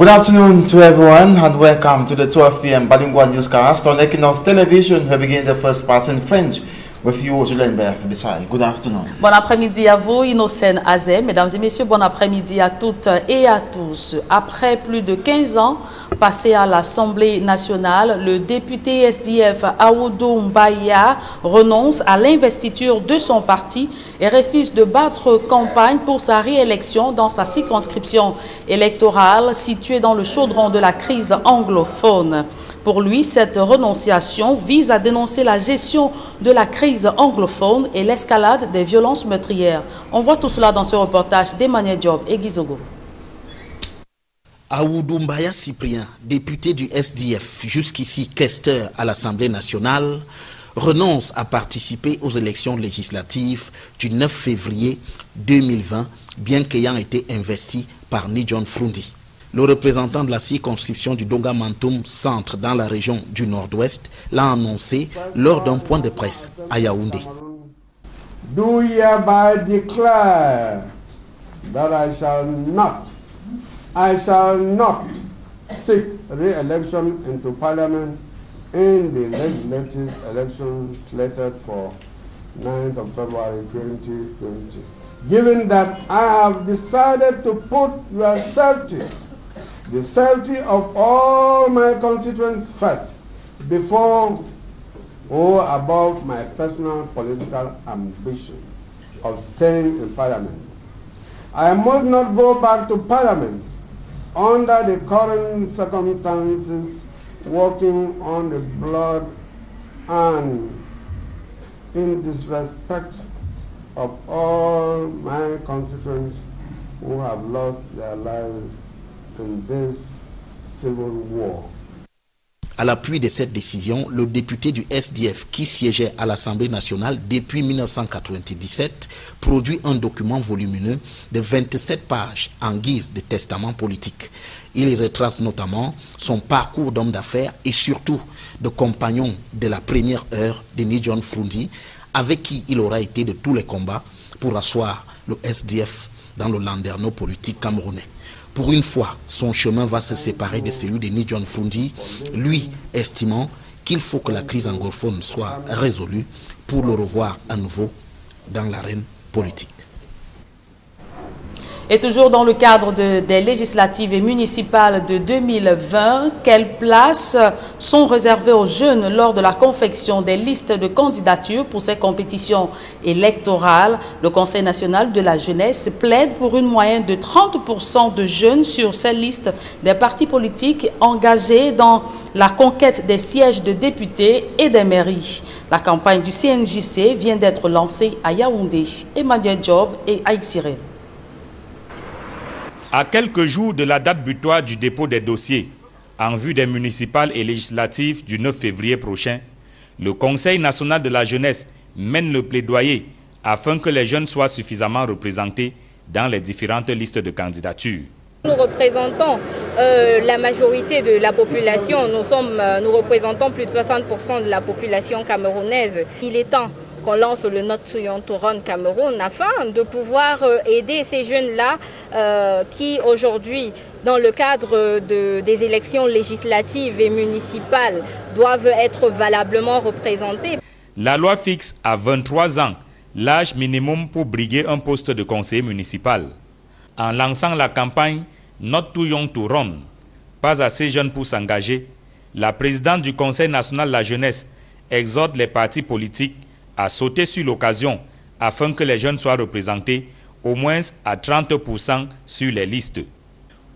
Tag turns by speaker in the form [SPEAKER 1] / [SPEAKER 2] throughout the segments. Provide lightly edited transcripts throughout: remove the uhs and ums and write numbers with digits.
[SPEAKER 1] Good afternoon to everyone and welcome to the 12 p.m. Bilingual newscast on Equinox Television. We begin the first part in French with you, Julien Berth Bissay. Good afternoon.
[SPEAKER 2] Bon après-midi à vous, Innocène Azé. Mesdames et messieurs, bon après-midi à toutes et à tous. Après plus de 15 ans passés à l'Assemblée nationale, le député SDF Aoudou Mbaya renonce à l'investiture de son parti et refuse de battre campagne pour sa réélection dans sa circonscription électorale située dans le chaudron de la crise anglophone. Pour lui, cette renonciation vise à dénoncer la gestion de la crise anglophone et l'escalade des violences meurtrières. On voit tout cela dans ce reportage d'Emmanuel Diop et Guizogo.
[SPEAKER 3] Aoudou Mbaya Cyprien, député du SDF, jusqu'ici questeur à l'Assemblée nationale, renonce à participer aux élections législatives du 9 février 2020, bien qu'ayant été investi par Nidjon Frundi. Le représentant de la circonscription du Donga Mantoum Centre dans la région du Nord-Ouest l'a annoncé lors d'un point de presse à Yaoundé.
[SPEAKER 4] Do hereby declare that I shall not seek re-election into Parliament in the legislative elections slated for 9th of February 2020. Given that I have decided to put your safety, the safety of all my constituents first, before or above my personal political ambition of staying in Parliament. I must not go back to Parliament under the current circumstances, working on the blood and in disrespect of all my constituents who have lost their lives in this civil war.
[SPEAKER 3] À l'appui de cette décision, le député du SDF qui siégeait à l'Assemblée nationale depuis 1997 produit un document volumineux de 27 pages en guise de testament politique. Il y retrace notamment son parcours d'homme d'affaires et surtout de compagnon de la première heure de Nidjon Frundi, avec qui il aura été de tous les combats pour asseoir le SDF dans le landerneau politique camerounais. Pour une fois, son chemin va se séparer de celui de Nidjon Frundi, lui estimant qu'il faut que la crise anglophone soit résolue pour le revoir à nouveau dans l'arène politique.
[SPEAKER 2] Et toujours dans le cadre des législatives et municipales de 2020, quelles places sont réservées aux jeunes lors de la confection des listes de candidatures pour ces compétitions électorales? Le Conseil national de la jeunesse plaide pour une moyenne de 30% de jeunes sur ces listes des partis politiques engagés dans la conquête des sièges de députés et des mairies. La campagne du CNJC vient d'être lancée à Yaoundé. Emmanuel Job et Aïk Cyril.
[SPEAKER 5] À quelques jours de la date butoir du dépôt des dossiers, en vue des municipales et législatives du 9 février prochain, le Conseil national de la jeunesse mène le plaidoyer afin que les jeunes soient suffisamment représentés dans les différentes listes de candidatures.
[SPEAKER 6] Nous représentons la majorité de la population, nous représentons plus de 60% de la population camerounaise. Il est temps qu'on lance le Notre Touyon Touron Cameroun afin de pouvoir aider ces jeunes-là qui aujourd'hui, dans le cadre des élections législatives et municipales, doivent être valablement représentés.
[SPEAKER 5] La loi fixe à 23 ans l'âge minimum pour briguer un poste de conseiller municipal. En lançant la campagne Notre Touyon Touron, pas assez jeune pour s'engager, la présidente du Conseil national de la jeunesse exhorte les partis politiques à sauter sur l'occasion afin que les jeunes soient représentés au moins à 30% sur les listes.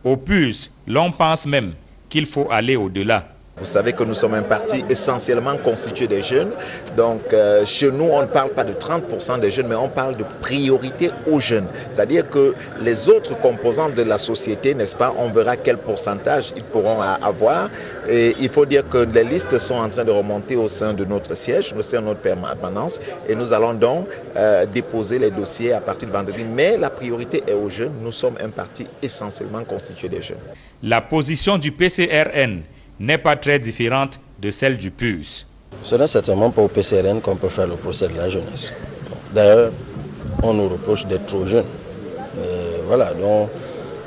[SPEAKER 5] Au plus, l'on pense même qu'il faut aller au-delà.
[SPEAKER 7] Vous savez que nous sommes un parti essentiellement constitué des jeunes. Donc chez nous, on ne parle pas de 30% des jeunes, mais on parle de priorité aux jeunes. C'est-à-dire que les autres composants de la société, n'est-ce pas, on verra quel pourcentage ils pourront avoir. Et il faut dire que les listes sont en train de remonter au sein de notre siège, au sein de notre permanence. Et nous allons donc déposer les dossiers à partir de vendredi. Mais la priorité est aux jeunes. Nous sommes un parti essentiellement constitué des jeunes.
[SPEAKER 5] La position du PCRN n'est pas très différente de celle du PUS.
[SPEAKER 8] Ce n'est certainement pas au PCRN qu'on peut faire le procès de la jeunesse. D'ailleurs, on nous reproche d'être trop jeunes. Voilà, donc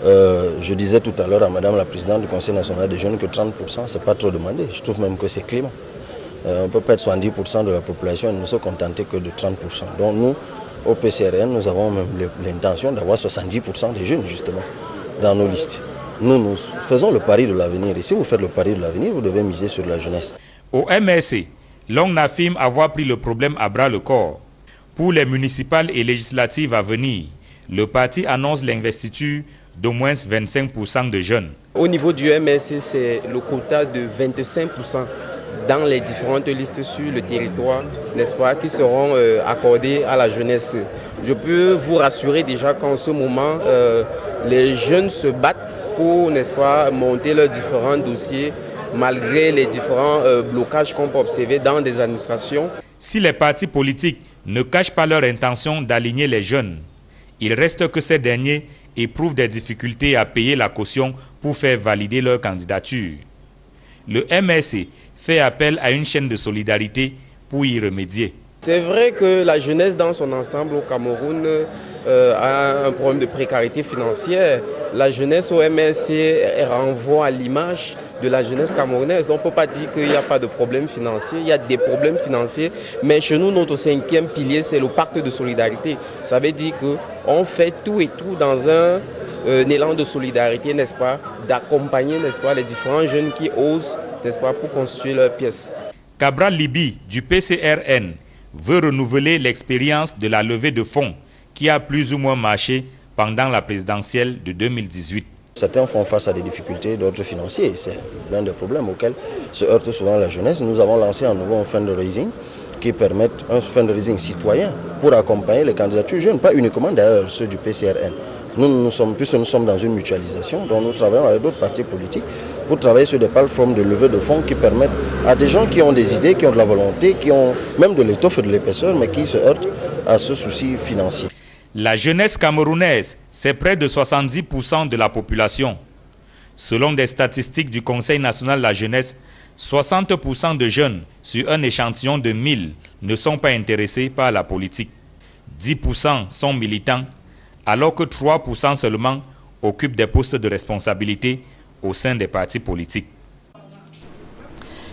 [SPEAKER 8] Je disais tout à l'heure à Madame la Présidente du Conseil national des jeunes que 30%, ce n'est pas trop demandé. Je trouve même que c'est climat. On peut perdre 70% de la population et nous ne sommes contentés que de 30%. Donc nous, au PCRN, nous avons même l'intention d'avoir 70% des jeunes, justement, dans nos listes. Nous faisons le pari de l'avenir. Et si vous faites le pari de l'avenir, vous devez miser sur la jeunesse.
[SPEAKER 5] Au MRC, l'on affirme avoir pris le problème à bras le corps. Pour les municipales et législatives à venir, le parti annonce l'investiture d'au moins 25% de jeunes.
[SPEAKER 9] Au niveau du MRC, c'est le quota de 25% dans les différentes listes sur le territoire, n'est-ce pas, qui seront accordées à la jeunesse. Je peux vous rassurer déjà qu'en ce moment, les jeunes se battent pour, n'est-ce pas, monter leurs différents dossiers, malgré les différents blocages qu'on peut observer dans des administrations. Si les partis politiques ne cachent pas leur intention d'aligner les jeunes, il reste que ces derniers éprouvent des difficultés à payer la caution pour faire valider leur candidature. Le MRC fait appel à une chaîne de solidarité pour y remédier. C'est vrai que la jeunesse dans son ensemble au Cameroun a un problème de précarité financière. La jeunesse au MRC renvoie à l'image de la jeunesse camerounaise. Donc on ne peut pas dire qu'il n'y a pas de problème financier. Il y a des problèmes financiers, mais chez nous, notre cinquième pilier, c'est le pacte de solidarité. Ça veut dire qu'on fait tout et tout dans un élan de solidarité, n'est-ce pas, d'accompagner, n'est-ce pas, les différents jeunes qui osent, n'est-ce pas, pour constituer leurs pièces.
[SPEAKER 5] Cabral Libi du PCRN veut renouveler l'expérience de la levée de fonds qui a plus ou moins marché pendant la présidentielle de 2018.
[SPEAKER 8] Certains font face à des difficultés d'ordre financier. C'est l'un des problèmes auxquels se heurte souvent la jeunesse. Nous avons lancé un nouveau fundraising qui permet un fundraising citoyen pour accompagner les candidatures jeunes, pas uniquement d'ailleurs ceux du PCRN. Puisque nous sommes dans une mutualisation, donc nous travaillons avec d'autres partis politiques pour travailler sur des plateformes de levée de fonds qui permettent à des gens qui ont des idées, qui ont de la volonté, qui ont même de l'étoffe et de l'épaisseur, mais qui se heurtent à ce souci financier.
[SPEAKER 5] La jeunesse camerounaise, c'est près de 70% de la population. Selon des statistiques du Conseil national de la jeunesse, 60% de jeunes sur un échantillon de 1000 ne sont pas intéressés par la politique. 10% sont militants, alors que 3% seulement occupent des postes de responsabilité au sein des partis politiques.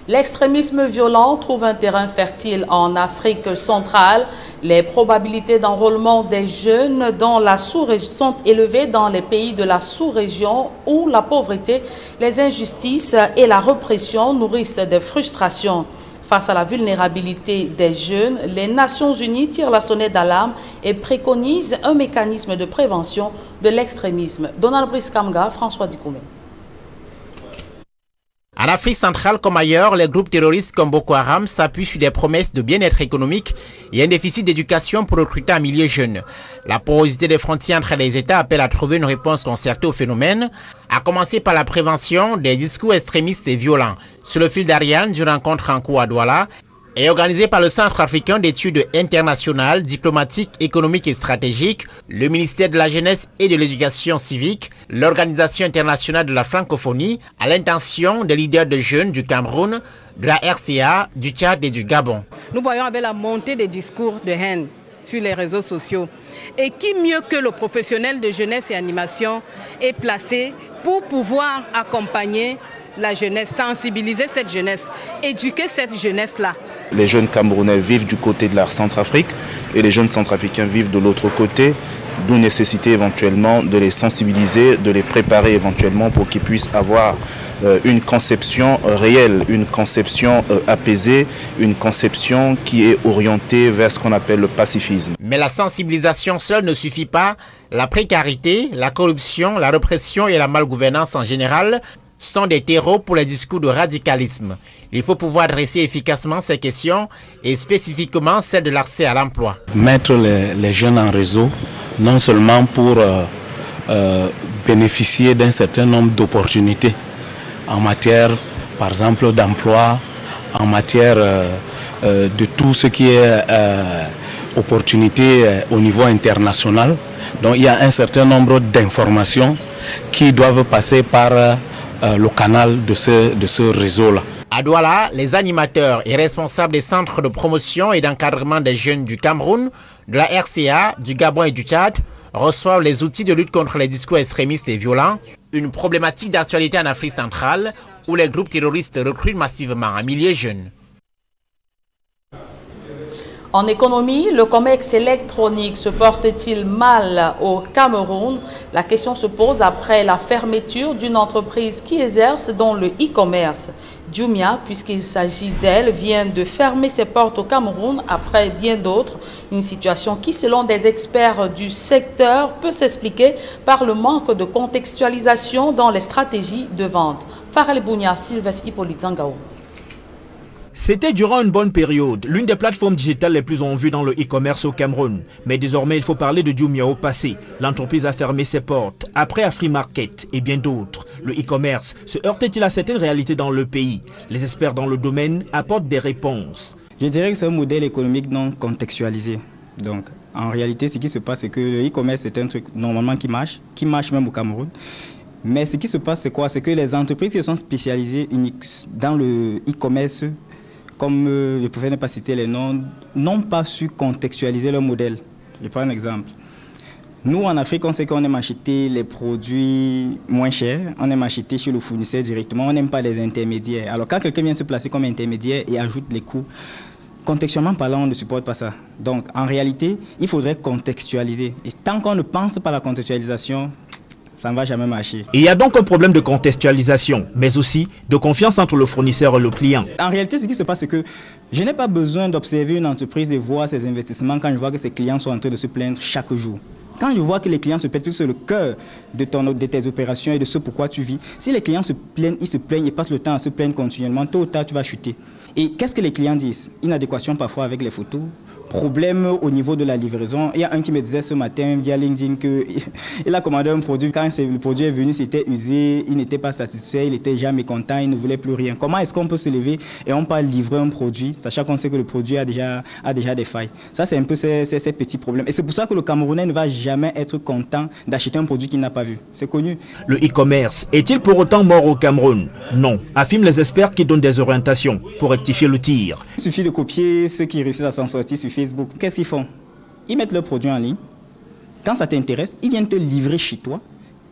[SPEAKER 2] L'extrémisme violent trouve un terrain fertile en Afrique centrale. Les probabilités d'enrôlement des jeunes dans la sous-région sont élevées dans les pays de la sous-région où la pauvreté, les injustices et la répression nourrissent des frustrations. Face à la vulnérabilité des jeunes, les Nations Unies tirent la sonnette d'alarme et préconisent un mécanisme de prévention de l'extrémisme. Donald Brice-Kamga, François Dikoumé.
[SPEAKER 10] En Afrique centrale comme ailleurs, les groupes terroristes comme Boko Haram s'appuient sur des promesses de bien-être économique et un déficit d'éducation pour recruter un milieu jeune. La porosité des frontières entre les États appelle à trouver une réponse concertée au phénomène, à commencer par la prévention des discours extrémistes et violents. Sur le fil d'Ariane d'une rencontre en cours à Douala, et organisé par le Centre africain d'études internationales, diplomatiques, économiques et stratégiques, le ministère de la Jeunesse et de l'Éducation civique, l'Organisation internationale de la francophonie, à l'intention des leaders de jeunes du Cameroun, de la RCA, du Tchad et du Gabon.
[SPEAKER 11] Nous voyons avec la montée des discours de haine sur les réseaux sociaux. Et qui mieux que le professionnel de jeunesse et animation est placé pour pouvoir accompagner la jeunesse, sensibiliser cette jeunesse, éduquer cette jeunesse-là.
[SPEAKER 12] Les jeunes Camerounais vivent du côté de la Centrafrique et les jeunes Centrafricains vivent de l'autre côté, d'où nécessité éventuellement de les sensibiliser, de les préparer éventuellement pour qu'ils puissent avoir une conception réelle, une conception apaisée, une conception qui est orientée vers ce qu'on appelle le pacifisme.
[SPEAKER 10] Mais la sensibilisation seule ne suffit pas. La précarité, la corruption, la répression et la malgouvernance en général sont des terreaux pour les discours de radicalisme. Il faut pouvoir adresser efficacement ces questions et spécifiquement celle de l'accès à l'emploi.
[SPEAKER 13] Mettre les jeunes en réseau, non seulement pour bénéficier d'un certain nombre d'opportunités en matière, par exemple, d'emploi, en matière de tout ce qui est opportunité au niveau international. Donc il y a un certain nombre d'informations qui doivent passer par le canal de ce réseau-là.
[SPEAKER 10] À Douala, les animateurs et responsables des centres de promotion et d'encadrement des jeunes du Cameroun, de la RCA, du Gabon et du Tchad reçoivent les outils de lutte contre les discours extrémistes et violents, une problématique d'actualité en Afrique centrale où les groupes terroristes recrutent massivement un millier jeunes.
[SPEAKER 2] En économie, le commerce électronique se porte-t-il mal au Cameroun? La question se pose après la fermeture d'une entreprise qui exerce dans le e-commerce. Jumia, puisqu'il s'agit d'elle, vient de fermer ses portes au Cameroun après bien d'autres. Une situation qui, selon des experts du secteur, peut s'expliquer par le manque de contextualisation dans les stratégies de vente. Farel Bounia, Sylvestre Hippolyte Zangao.
[SPEAKER 14] C'était durant une bonne période, l'une des plateformes digitales les plus en vue dans le e-commerce au Cameroun. Mais désormais, il faut parler de Jumia au passé. L'entreprise a fermé ses portes, après Afrimarket et bien d'autres. Le e-commerce se heurte-t-il à certaines réalités dans le pays? Les experts dans le domaine apportent des réponses.
[SPEAKER 15] Je dirais que c'est un modèle économique non contextualisé. Donc, en réalité, ce qui se passe, c'est que le e-commerce est un truc normalement qui marche même au Cameroun. Mais ce qui se passe, c'est quoi? C'est que les entreprises qui sont spécialisées dans le e-commerce, comme je préfère ne pas citer les noms, n'ont pas su contextualiser leur modèle. Je prends un exemple. Nous, en Afrique, on sait qu'on aime acheter les produits moins chers, on aime acheter chez le fournisseur directement, on n'aime pas les intermédiaires. Alors quand quelqu'un vient se placer comme intermédiaire et ajoute les coûts, contextuellement parlant, on ne supporte pas ça. Donc, en réalité, il faudrait contextualiser. Et tant qu'on ne pense pas à la contextualisation, ça ne va jamais marcher.
[SPEAKER 14] Il y a donc un problème de contextualisation, mais aussi de confiance entre le fournisseur et le client.
[SPEAKER 15] En réalité, ce qui se passe, c'est que je n'ai pas besoin d'observer une entreprise et voir ses investissements quand je vois que ses clients sont en train de se plaindre chaque jour. Quand je vois que les clients se plaignent, c'est le cœur de tes opérations et de ce pourquoi tu vis. Si les clients se plaignent et passent le temps à se plaindre continuellement, tôt ou tard, tu vas chuter. Et qu'est-ce que les clients disent? Inadéquation parfois avec les photos, problème au niveau de la livraison. Il y a un qui me disait ce matin via LinkedIn qu'il a commandé un produit. Quand le produit est venu, c'était usé, il n'était pas satisfait, il était jamais content, il ne voulait plus rien. Comment est-ce qu'on peut se lever et on peut livrer un produit, sachant qu'on sait que le produit a déjà des failles? Ça, c'est un peu ces petits problèmes. Et c'est pour ça que le Camerounais ne va jamais être content d'acheter un produit qu'il n'a pas vu. C'est connu.
[SPEAKER 14] Le e-commerce est-il pour autant mort au Cameroun? Non, affirment les experts qui donnent des orientations pour rectifier le tir.
[SPEAKER 15] Il suffit de copier ceux qui réussissent à s'en sortir sur Facebook. Qu'est-ce qu'ils font? Ils mettent leurs produits en ligne. Quand ça t'intéresse, ils viennent te livrer chez toi.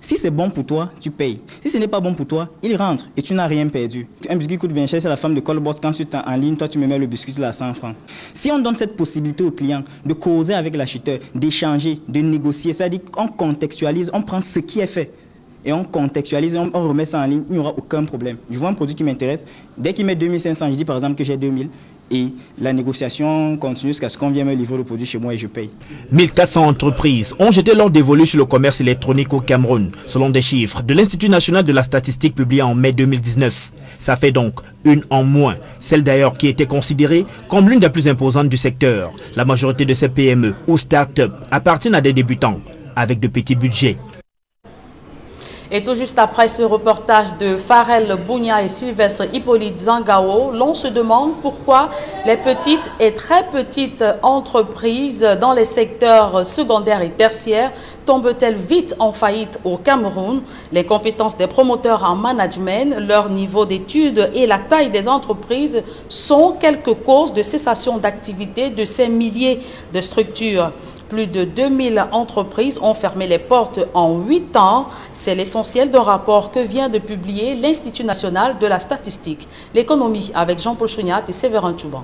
[SPEAKER 15] Si c'est bon pour toi, tu payes. Si ce n'est pas bon pour toi, ils rentrent et tu n'as rien perdu. Un biscuit coûte 20 chers, c'est la femme de Colboss. Quand tu es en ligne, toi tu me mets le biscuit de 100 francs. Si on donne cette possibilité au client de causer avec l'acheteur, d'échanger, de négocier, c'est-à-dire qu'on contextualise, on prend ce qui est fait et on contextualise, on remet ça en ligne, il n'y aura aucun problème. Je vois un produit qui m'intéresse, dès qu'il met 2500, je dis par exemple que j'ai 2000 et la négociation continue jusqu'à ce qu'on vienne me livrer le produit chez moi et je paye.
[SPEAKER 14] 1400 entreprises ont jeté leur dévolu sur le commerce électronique au Cameroun, selon des chiffres de l'Institut national de la statistique publiés en mai 2019. Ça fait donc une en moins, celle d'ailleurs qui était considérée comme l'une des plus imposantes du secteur. La majorité de ces PME ou start-up appartiennent à des débutants avec de petits budgets.
[SPEAKER 2] Et tout juste après ce reportage de Farel Bounia et Sylvestre Hippolyte Zangao, l'on se demande pourquoi les petites et très petites entreprises dans les secteurs secondaires et tertiaires tombent-elles vite en faillite au Cameroun? Les compétences des promoteurs en management, leur niveau d'études et la taille des entreprises sont quelques causes de cessation d'activité de ces milliers de structures. Plus de 2000 entreprises ont fermé les portes en 8 ans. C'est l'essentiel d'un rapport que vient de publier l'Institut national de la statistique. L'économie avec Jean-Paul Chouniat et Séverin Tchouban.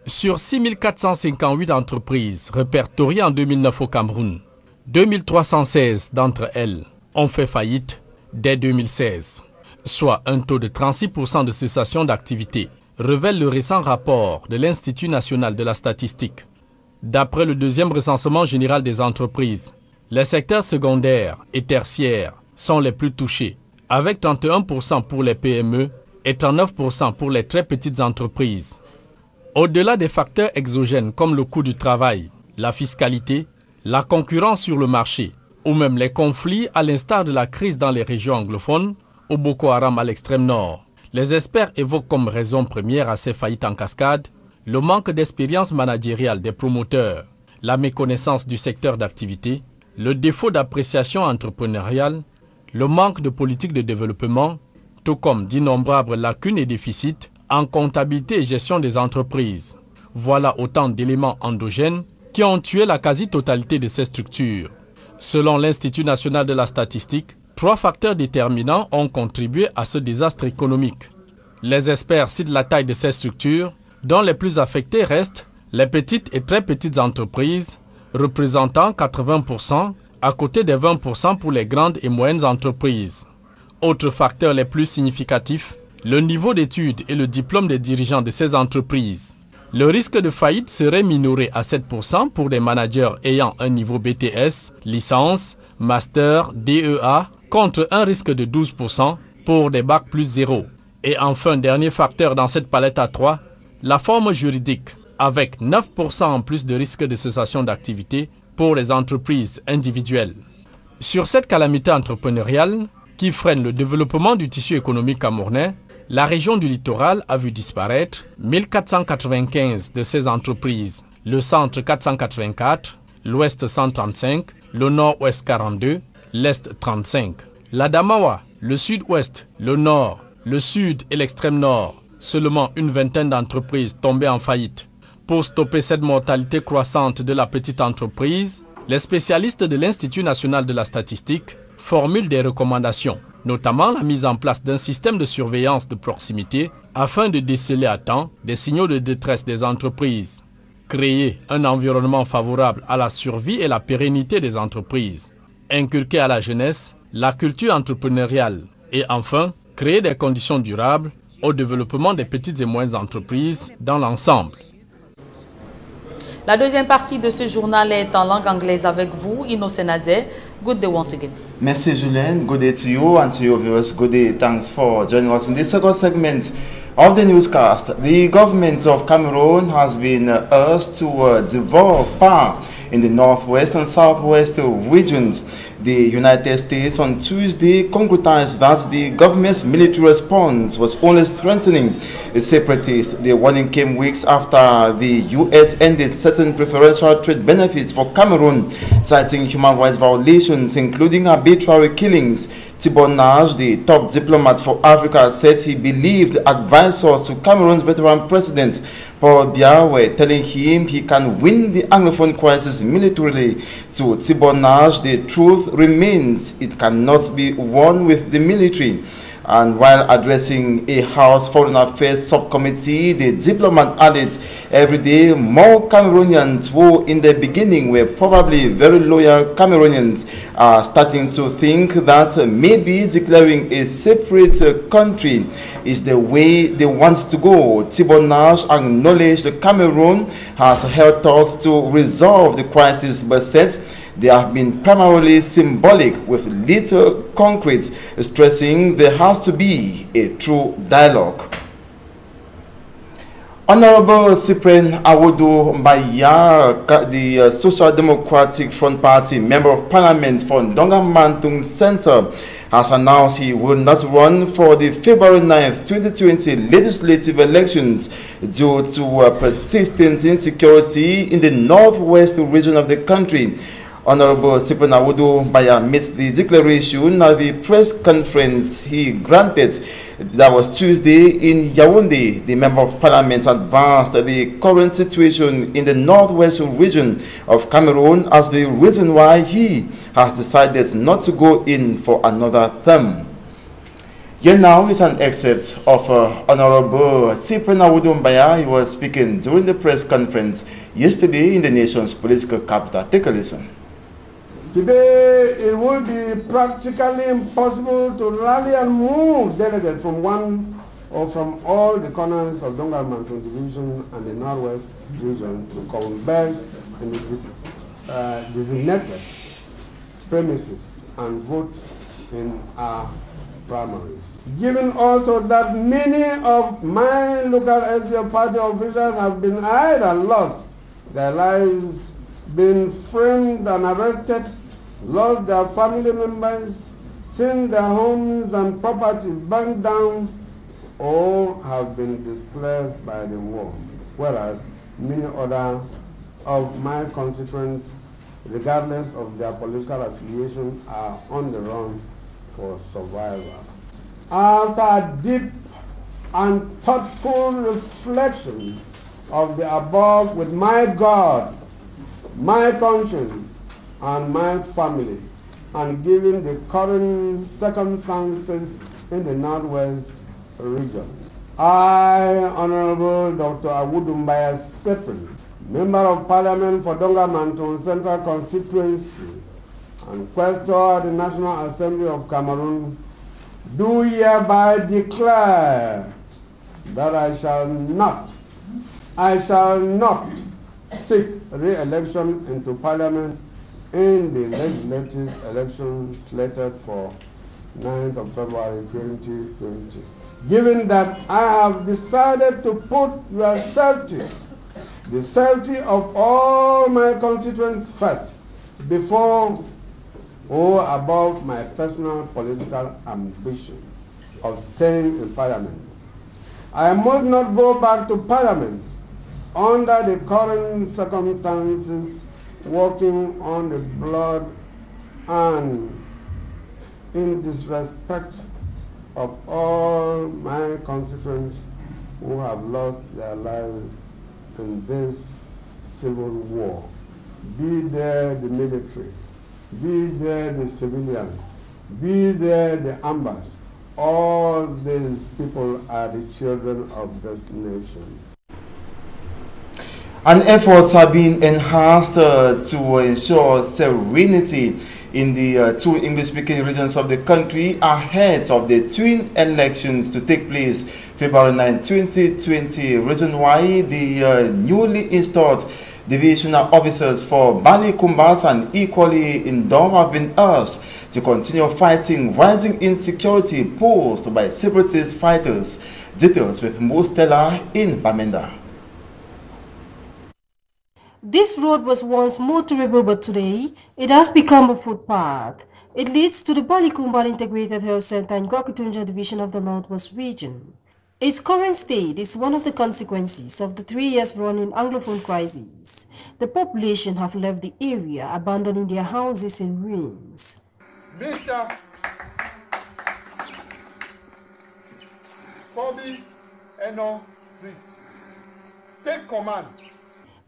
[SPEAKER 16] Sur 6458 entreprises répertoriées en 2009 au Cameroun, 2316 d'entre elles ont fait faillite dès 2016, soit un taux de 36% de cessation d'activité, révèle le récent rapport de l'Institut national de la statistique. D'après le deuxième recensement général des entreprises, les secteurs secondaires et tertiaires sont les plus touchés, avec 31% pour les PME et 39% pour les très petites entreprises. Au-delà des facteurs exogènes comme le coût du travail, la fiscalité, la concurrence sur le marché ou même les conflits à l'instar de la crise dans les régions anglophones ou Boko Haram à l'extrême nord, les experts évoquent comme raison première à ces faillites en cascade le manque d'expérience managériale des promoteurs, la méconnaissance du secteur d'activité, le défaut d'appréciation entrepreneuriale, le manque de politique de développement, tout comme d'innombrables lacunes et déficits en comptabilité et gestion des entreprises. Voilà autant d'éléments endogènes qui ont tué la quasi-totalité de ces structures. Selon l'Institut national de la statistique, 3 facteurs déterminants ont contribué à ce désastre économique. Les experts citent la taille de ces structures, dont les plus affectées restent les petites et très petites entreprises, représentant 80%, à côté des 20% pour les grandes et moyennes entreprises. Autres facteurs les plus significatifs, le niveau d'études et le diplôme des dirigeants de ces entreprises. Le risque de faillite serait minoré à 7% pour des managers ayant un niveau BTS, licence, master, DEA, contre un risque de 12% pour des bacs plus 0. Et enfin, dernier facteur dans cette palette à 3, la forme juridique, avec 9% en plus de risque de cessation d'activité pour les entreprises individuelles. Sur cette calamité entrepreneuriale qui freine le développement du tissu économique camerounais, la région du littoral a vu disparaître 1495 de ces entreprises, le centre 484, l'ouest 135, le nord-ouest 42, l'est 35. La Damawa, le sud-ouest, le nord, le sud et l'extrême nord, seulement une vingtaine d'entreprises tombées en faillite. Pour stopper cette mortalité croissante de la petite entreprise, les spécialistes de l'Institut national de la statistique formulent des recommandations, notamment la mise en place d'un système de surveillance de proximité afin de déceler à temps des signaux de détresse des entreprises, créer un environnement favorable à la survie et la pérennité des entreprises, inculquer à la jeunesse la culture entrepreneuriale et enfin, créer des conditions durables au développement des petites et moyennes entreprises dans l'ensemble.
[SPEAKER 2] La deuxième partie de ce journal est en langue anglaise avec vous, Innocent Azé. Good day once again.
[SPEAKER 1] Merci Julien. Good day to you and to your viewers. Good day. Thanks for joining us in this second segment of the newscast. The government of Cameroon has been urged to devolve power in the northwest and southwest regions. The United States on Tuesday concretized that the government's military response was only strengthening the separatists. The warning came weeks after the U.S. ended certain preferential trade benefits for Cameroon, citing human rights violations, including arbitrary killings. Thibon Naj, the top diplomat for Africa, said he believed advisors to Cameroon's veteran president, Paul Biya, were telling him he can win the Anglophone crisis militarily. To Thibon Naj, the truth remains it cannot be won with the military. And while addressing a House Foreign Affairs subcommittee, the diplomat added, every day more Cameroonians who in the beginning were probably very loyal Cameroonians are starting to think that maybe declaring a separate country is the way they want to go. Thibon Naj acknowledged that Cameroon has held talks to resolve the crisis, but said they have been primarily symbolic with little concrete, stressing there has to be a true dialogue. Honorable Cyprien Awodo Mbaya, the Social Democratic Front Party Member of Parliament for Ndonga-Mantung Center, has announced he will not run for the February 9th, 2020 legislative elections due to persistent insecurity in the northwest region of the country. Honorable Cyprien Awodo Mbaya made the declaration at the press conference he granted that was Tuesday in Yaoundé. The Member of Parliament advanced the current situation in the northwest region of Cameroon as the reason why he has decided not to go in for another term. Here now is an excerpt of Honorable Cyprien Awodo Mbaya. He was speaking during the press conference yesterday in the nation's political capital. Take a listen.
[SPEAKER 4] Today, it will be practically impossible to rally and move delegates from one or from all the corners of Ndonga-Mantung Division and the Northwest region to Columberg and the designated premises and vote in our primaries. Given also that many of my local SDF party officials have been either lost their lives, been framed and arrested, lost their family members, seen their homes and property burned down, or have been displaced by the war, whereas many other of my constituents, regardless of their political affiliation, are on the run for survival. After deep and thoughtful reflection of the above with my God, my conscience and my family, and given the current circumstances in the Northwest region. I, Honorable Dr. Awudumbaya Sepin, Member of Parliament for Donga-Manton Central Constituency and Questor at the National Assembly of Cameroon, do hereby declare that I shall not seek re-election into Parliament in the legislative elections slated for 9th of February 2020. Given that I have decided to put your safety, the safety of all my constituents first, before or above my personal political ambition of staying in Parliament, I must not go back to Parliament under the current circumstances, working on the blood and in disrespect of all my constituents who have lost their lives in this civil war. Be there the military, be there the civilian, be there the armed. All these people are the children of this nation.
[SPEAKER 1] And efforts have been enhanced to ensure serenity in the two English-speaking regions of the country ahead of the twin elections to take place February 9, 2020. Reason why the newly installed divisional officers for Balikumbat and equally in Dom have been urged to continue fighting rising insecurity posed by separatist fighters. Details with Mo Stella in Bamenda.
[SPEAKER 17] This road was once motorable, but today it has become a footpath. It leads to the Balikumbat Integrated Health Center in Gokutunja Division of the Northwest Region. Its current state is one of the consequences of the 3 years running Anglophone crisis. The population have left the area, abandoning their houses in ruins.
[SPEAKER 18] Mr. Fobi Eno Fritz, take command.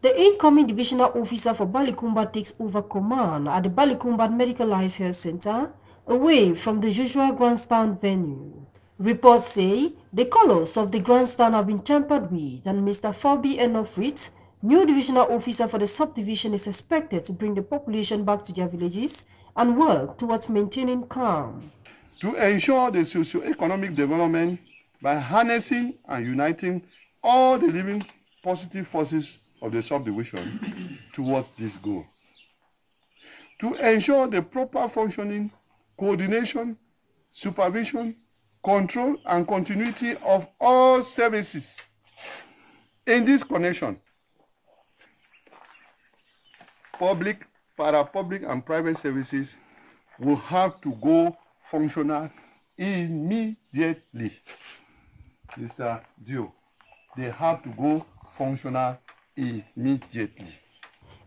[SPEAKER 17] The incoming divisional officer for Balikumbat takes over command at the Balikumbat Medicalized Health Center, away from the usual grandstand venue. Reports say the colors of the grandstand have been tampered with, and Mr. Fobi Eno Fritz, new divisional officer for the subdivision, is expected to bring the population back to their villages and work towards maintaining calm.
[SPEAKER 18] To ensure the socio-economic development by harnessing and uniting all the living positive forces of the subdivision towards this goal. To ensure the proper functioning, coordination, supervision, control, and continuity of all services. In this connection, public, para-public, and private services will have to go functional immediately. Mr. Dio, they have to go functional immediately.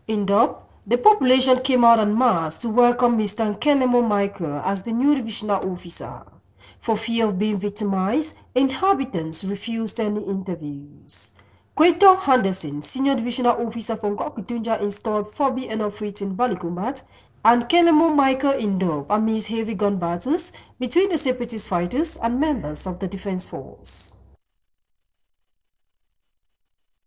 [SPEAKER 17] In Dop, the population came out en masse to welcome Mr. Nkenemo Michael as the new divisional officer. For fear of being victimized, inhabitants refused any interviews. Quaito Henderson, senior divisional officer from Gokutunja, installed Fobi Eno Fritz in Balikumbat and Nkenemo Michael in Dop amidst heavy gun battles between the separatist fighters and members of the defense force.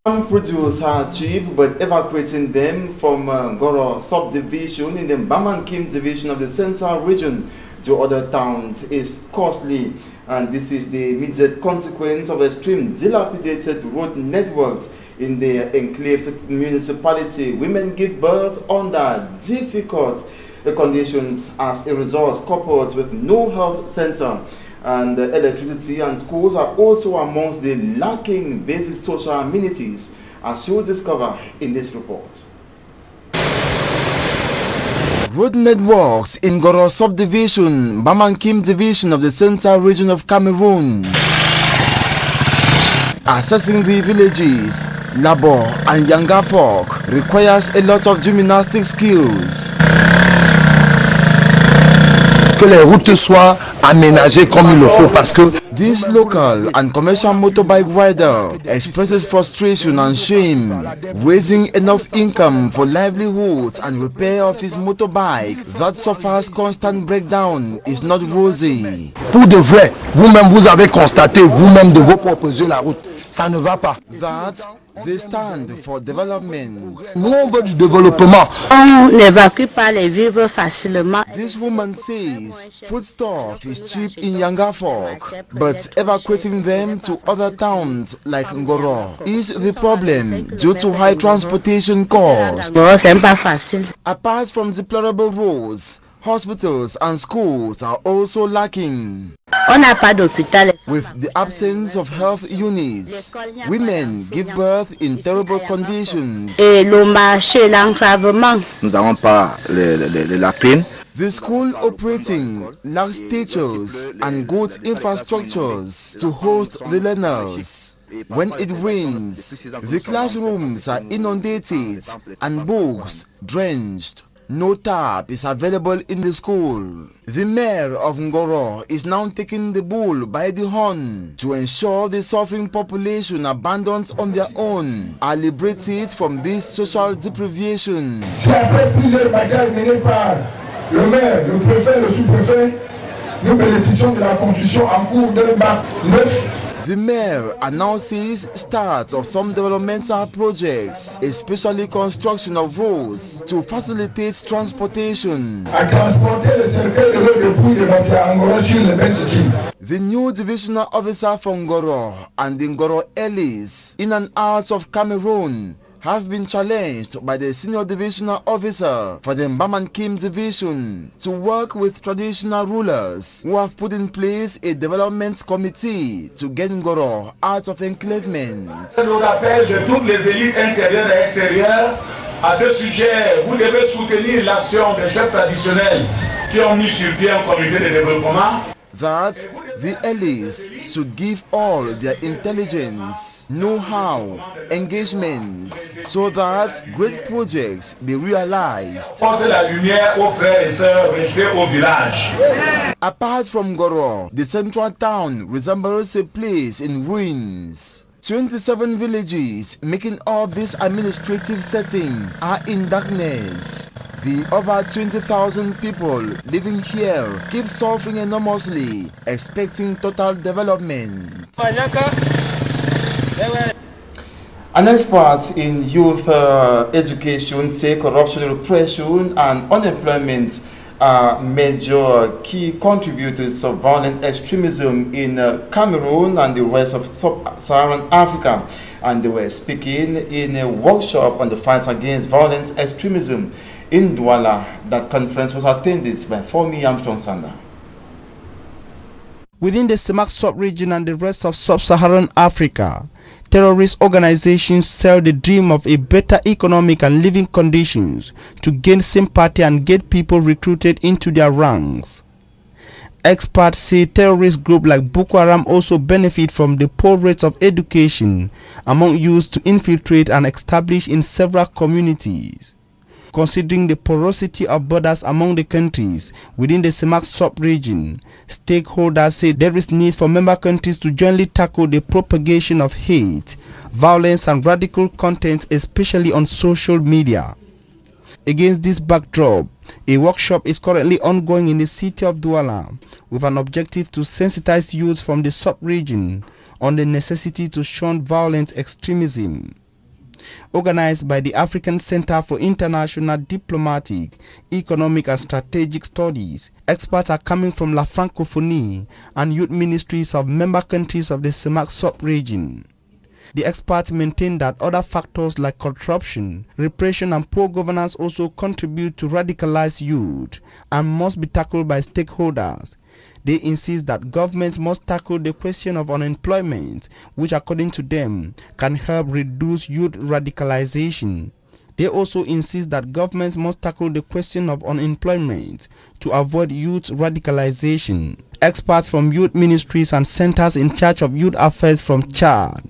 [SPEAKER 1] Some produce are cheap, but evacuating them from Goro subdivision in the Bamankim division of the central region to other towns is costly, and this is the immediate consequence of extreme dilapidated road networks in the enclaved municipality. Women give birth under difficult conditions as a result, coupled with no health center. And electricity and schools are also amongst the lacking basic social amenities, as you'll discover in this report. Road networks in Goro subdivision, Bamankim division of the central region of Cameroon. Accessing the villages, Labo and Yanga folk requires a lot of gymnastic skills.
[SPEAKER 19] Que les routes soient aménagé comme il le faut parce que
[SPEAKER 1] this local and commercial motorbike rider expresses frustration and shame. Raising enough income for livelihood and repair of his motorbike that suffers constant breakdown is not rosy.
[SPEAKER 19] Pour de vrai, vous-même vous avez constaté vous-même de vos propres yeux la route. Ça ne va pas.
[SPEAKER 1] That they stand for development.
[SPEAKER 19] Nous on veut du développement.
[SPEAKER 20] On n'évacue pas les vivres facilement.
[SPEAKER 1] This woman says foodstuff is cheap in Yangafok, but evacuating them to other towns like Ngoro is the problem due to high transportation costs.
[SPEAKER 20] C'est pas facile.
[SPEAKER 1] Apart from deplorable roads, hospitals and schools are also lacking.
[SPEAKER 20] On n'a pas d'hôpital.
[SPEAKER 1] With the absence of health units, women give birth in terrible conditions.
[SPEAKER 20] Et le marché, l'enclavement.
[SPEAKER 19] Nous n'avons pas la prime.
[SPEAKER 1] The school operating lacks teachers and good infrastructures to host the learners. When it rains, the classrooms are inundated and books drenched. No tap is available in the school. The mayor of Ngoro is now taking the bull by the horn to ensure the suffering population abandoned on their own are liberated from this social deprivation.
[SPEAKER 21] Si après plusieurs batailles menées par le maire, le préfet, le sous-préfet, nous bénéficions de la construction en cours d'un bac 9.
[SPEAKER 1] The mayor announces start of some developmental projects, especially construction of roads to facilitate transportation. The new divisional officer from Ngoro and the Ngoro Ellis in and out of Cameroon have been challenged by the senior divisional officer for the Mbamangkim division to work with traditional rulers who have put in place a development committee to get Ngoro out of enclavement.
[SPEAKER 21] Je nous rappelle de toutes les élites intérieures et extérieures. À ce sujet, vous devez soutenir l'action des chefs traditionnels qui ont mis sur pied un comité de développement.
[SPEAKER 1] That the Ellis should give all their intelligence, know-how, engagements, so that great projects be realized.
[SPEAKER 21] Porte la lumière aux frères et sœurs restés au village.
[SPEAKER 1] Apart from Ngoro, the central town resembles a place in ruins. 27 villages making up this administrative setting are in darkness. The over 20,000 people living here keep suffering enormously, expecting total development. An expert in youth education say corruption, repression and unemployment are major key contributors of violent extremism in Cameroon and the rest of sub-Saharan Africa. And they were speaking in a workshop on the fight against violent extremism in Douala. That conference was attended by Fomi Armstrong Sanda.
[SPEAKER 22] Within the Semak sub-region and the rest of sub-Saharan Africa, terrorist organizations sell the dream of a better economic and living conditions to gain sympathy and get people recruited into their ranks. Experts say terrorist groups like Boko Haram also benefit from the poor rates of education among youths to infiltrate and establish in several communities. Considering the porosity of borders among the countries within the Semak sub-region, stakeholders say there is need for member countries to jointly tackle the propagation of hate, violence and radical content, especially on social media. Against this backdrop, a workshop is currently ongoing in the city of Douala with an objective to sensitize youth from the sub-region on the necessity to shun violent extremism. Organized by the African Center for International Diplomatic, Economic and Strategic Studies, experts are coming from La Francophonie and youth ministries of member countries of the Semak sub-region. The experts maintain that other factors like corruption, repression and poor governance also contribute to radicalized youth and must be tackled by stakeholders. They insist that governments must tackle the question of unemployment, which according to them can help reduce youth radicalization. They also insist that governments must tackle the question of unemployment to avoid youth radicalization. Experts from youth ministries and centers in charge of youth affairs from Chad,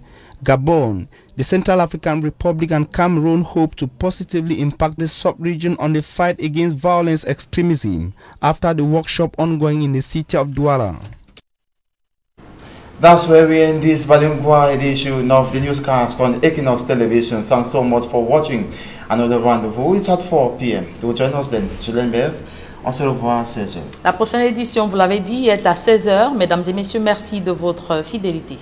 [SPEAKER 22] Gabon, The Central African Republic and Cameroon hope to positively impact the sub-region on the fight against violence extremism after the workshop ongoing in the city of Douala.
[SPEAKER 1] That's where we end this bilingual edition of the newscast on Equinox Television. Thanks so much for watching. Another rendezvous is at 4 p.m. To join us then, Julien Beth. On se revoit à 16h.
[SPEAKER 2] La prochaine édition, vous l'avez dit, est à 16h. Mesdames et messieurs, merci de votre fidélité.